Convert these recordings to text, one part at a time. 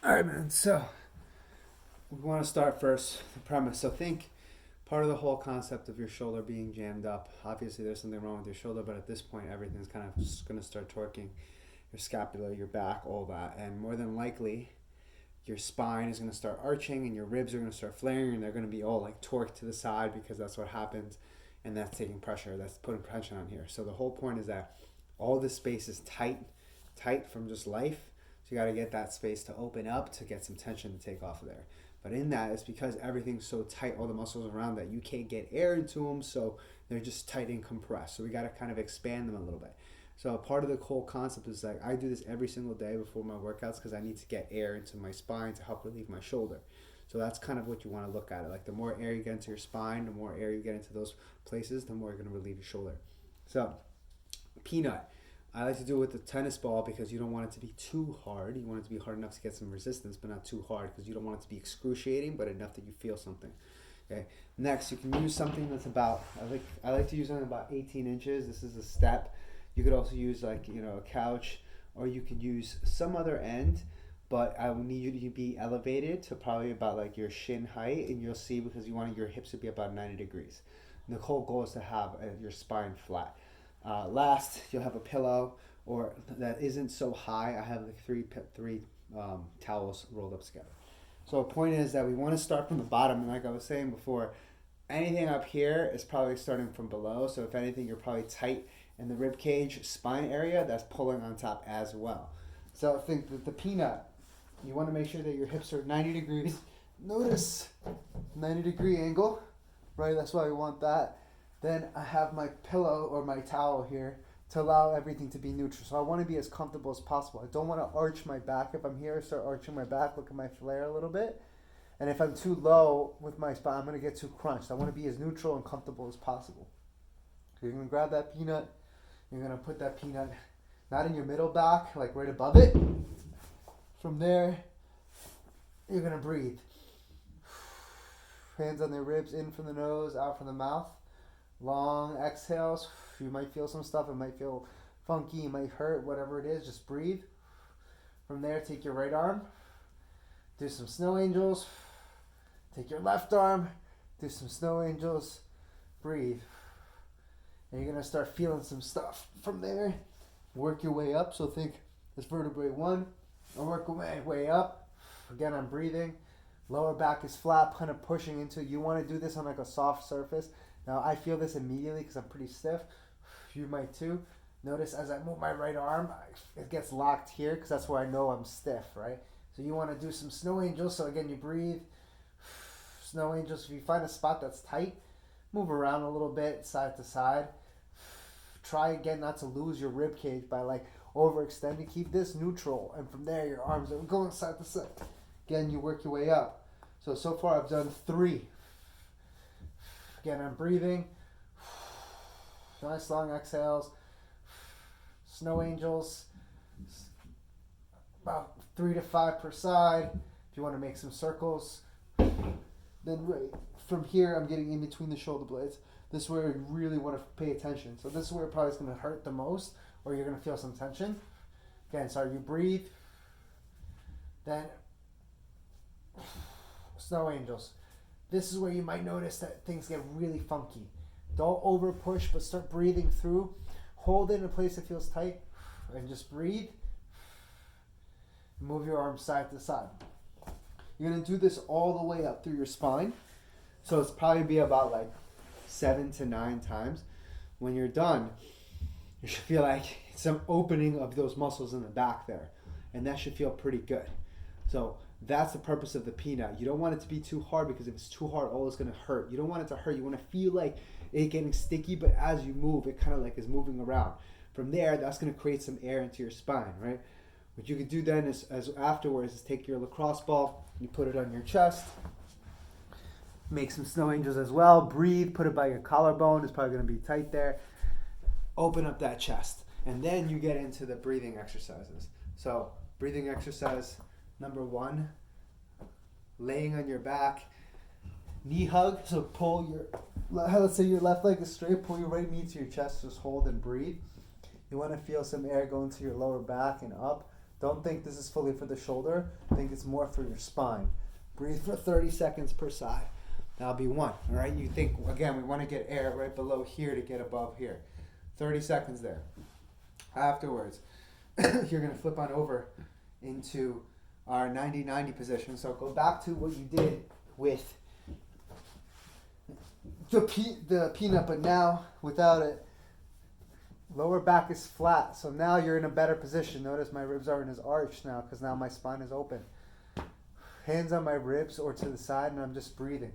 All right, man. So we want to start first the premise. So think part of the whole concept of your shoulder being jammed up. Obviously, there's something wrong with your shoulder, but at this point, everything's kind of just going to start torquing your scapula, your back, all that, and more than likely, your spine is going to start arching, and your ribs are going to start flaring, and they're going to be all like torqued to the side because that's what happens, and that's taking pressure. That's putting pressure on here. So the whole point is that all this space is tight from just life. So you got to get that space to open up to get some tension to take off of there. But in that, it's because everything's so tight, all the muscles around that you can't get air into them, so they're just tight and compressed. So we got to kind of expand them a little bit. So part of the whole concept is like I do this every single day before my workouts because I need to get air into my spine to help relieve my shoulder. So that's kind of what you want to look at it. Like the more air you get into your spine, the more air you get into those places, the more you're going to relieve your shoulder. So peanut. I like to do it with the tennis ball because you don't want it to be too hard. You want it to be hard enough to get some resistance, but not too hard because you don't want it to be excruciating, but enough that you feel something. Okay. Next, you can use something that's about I like to use something about 18 inches. This is a step. You could also use like a couch, or you could use some other end. But I will need you to be elevated to probably about like your shin height, and you'll see because you want your hips to be about 90 degrees. And the whole goal is to have your spine flat. Last, you'll have a pillow, or that isn't so high. I have like three towels rolled up together. So the point is that we want to start from the bottom, and like I was saying before, anything up here is probably starting from below. So if anything, you're probably tight in the rib cage, spine area. That's pulling on top as well. So think that the peanut, you want to make sure that your hips are 90 degrees. Notice 90-degree angle, right? That's why we want that. Then I have my pillow or my towel here to allow everything to be neutral. So I want to be as comfortable as possible. I don't want to arch my back. If I'm here, start arching my back, look at my flare a little bit. And if I'm too low with my spine, I'm going to get too crunched. I want to be as neutral and comfortable as possible. So you're going to grab that peanut. You're going to put that peanut not in your middle back, like right above it. From there, you're going to breathe. Hands on the ribs, in from the nose, out from the mouth. Long exhales. You might feel some stuff. It might feel funky. It might hurt. Whatever it is, just breathe. From there, take your right arm. Do some snow angels. Take your left arm. Do some snow angels. Breathe. And you're going to start feeling some stuff. From there, work your way up. So think this vertebrae 1. I'll work my way up. Again, I'm breathing. Lower back is flat, kind of pushing into. You want to do this on like a soft surface. Now, I feel this immediately because I'm pretty stiff. You might too. Notice as I move my right arm, it gets locked here because that's where I know I'm stiff, right? So you want to do some snow angels. So again, you breathe. Snow angels. If you find a spot that's tight, move around a little bit, side to side. Try again not to lose your rib cage by like overextending. Keep this neutral. And from there, your arms are going side to side. Again, you work your way up. So far I've done 3. Again, I'm breathing. Nice long exhales. Snow angels. About 3 to 5 per side. If you want to make some circles. Then right from here, I'm getting in between the shoulder blades. This is where you really want to pay attention. So this is where it probably is going to hurt the most, or you're going to feel some tension. Again, so you breathe. Then snow angels. This is where you might notice that things get really funky. Don't over push, but start breathing through. Hold it in a place that feels tight, and just breathe. Move your arms side to side. You're going to do this all the way up through your spine. So it's probably be about like 7 to 9 times. When you're done, you should feel like some opening of those muscles in the back there. And that should feel pretty good. So that's the purpose of the peanut. You don't want it to be too hard because if it's too hard, all it's going to hurt. You don't want it to hurt. You want to feel like it getting sticky, but as you move, it kind of like is moving around. From there, that's going to create some air into your spine, right? What you could do then is, as afterwards, is take your lacrosse ball, you put it on your chest, make some snow angels as well, breathe, put it by your collarbone, it's probably going to be tight there. Open up that chest, and then you get into the breathing exercises. So, breathing exercise number 1, laying on your back, knee hug, so pull your, let's say your left leg is straight, pull your right knee to your chest, just hold and breathe. You want to feel some air go into your lower back and up. Don't think this is fully for the shoulder. Think it's more for your spine. Breathe for 30 seconds per side. That'll be 1. All right. You think, again, we want to get air right below here to get above here. 30 seconds there. Afterwards, you're going to flip on over into our 90-90 position. So go back to what you did with the peanut, but now without it. Lower back is flat, so now you're in a better position. Notice my ribs aren't as arched now because now my spine is open. Hands on my ribs or to the side, and I'm just breathing.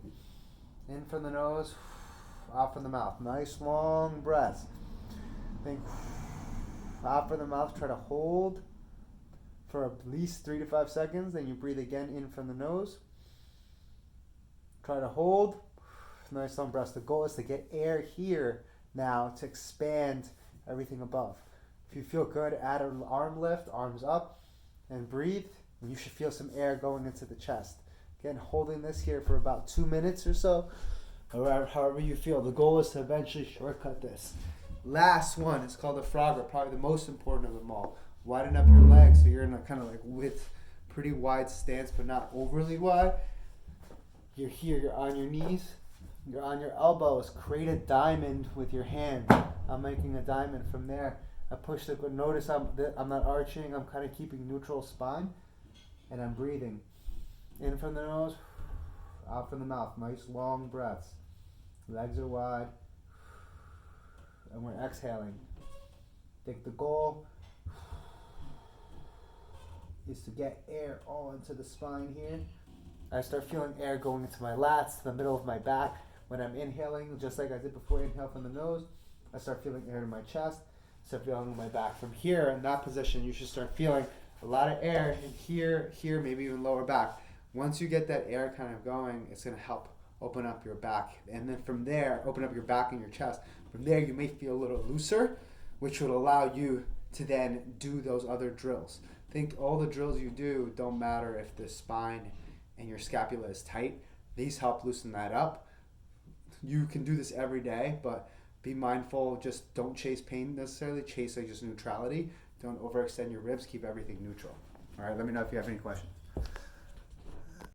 In from the nose, out from the mouth. Nice long breaths. Think out from the mouth. Try to hold for at least 3 to 5 seconds. Then you breathe again in from the nose. Try to hold. Nice long breaths. The goal is to get air here now to expand everything above. If you feel good, add an arm lift, arms up, and breathe. And you should feel some air going into the chest. Again, holding this here for about 2 minutes or so, or however you feel. The goal is to eventually shortcut this. Last one, it's called the Frogger, probably the most important of them all. Widen up your legs so you're in a kind of like width, pretty wide stance, but not overly wide. You're here, you're on your knees, you're on your elbows. Create a diamond with your hand. I'm making a diamond from there. I push the, notice I'm not arching, I'm kind of keeping neutral spine, and I'm breathing. In from the nose, out from the mouth. Nice long breaths. Legs are wide. And we're exhaling. Think the goal is to get air all into the spine here. I start feeling air going into my lats, to the middle of my back. When I'm inhaling, just like I did before, inhale from the nose, I start feeling air in my chest, start feeling my back. From here, in that position, you should start feeling a lot of air in here, maybe even lower back. Once you get that air kind of going, it's going to help open up your back. And then from there, open up your back and your chest. From there, you may feel a little looser, which would allow you to then do those other drills. Think all the drills you do don't matter if the spine and your scapula is tight. These help loosen that up. You can do this every day, but be mindful. Just don't chase pain necessarily. Chase like just neutrality. Don't overextend your ribs. Keep everything neutral. All right, let me know if you have any questions.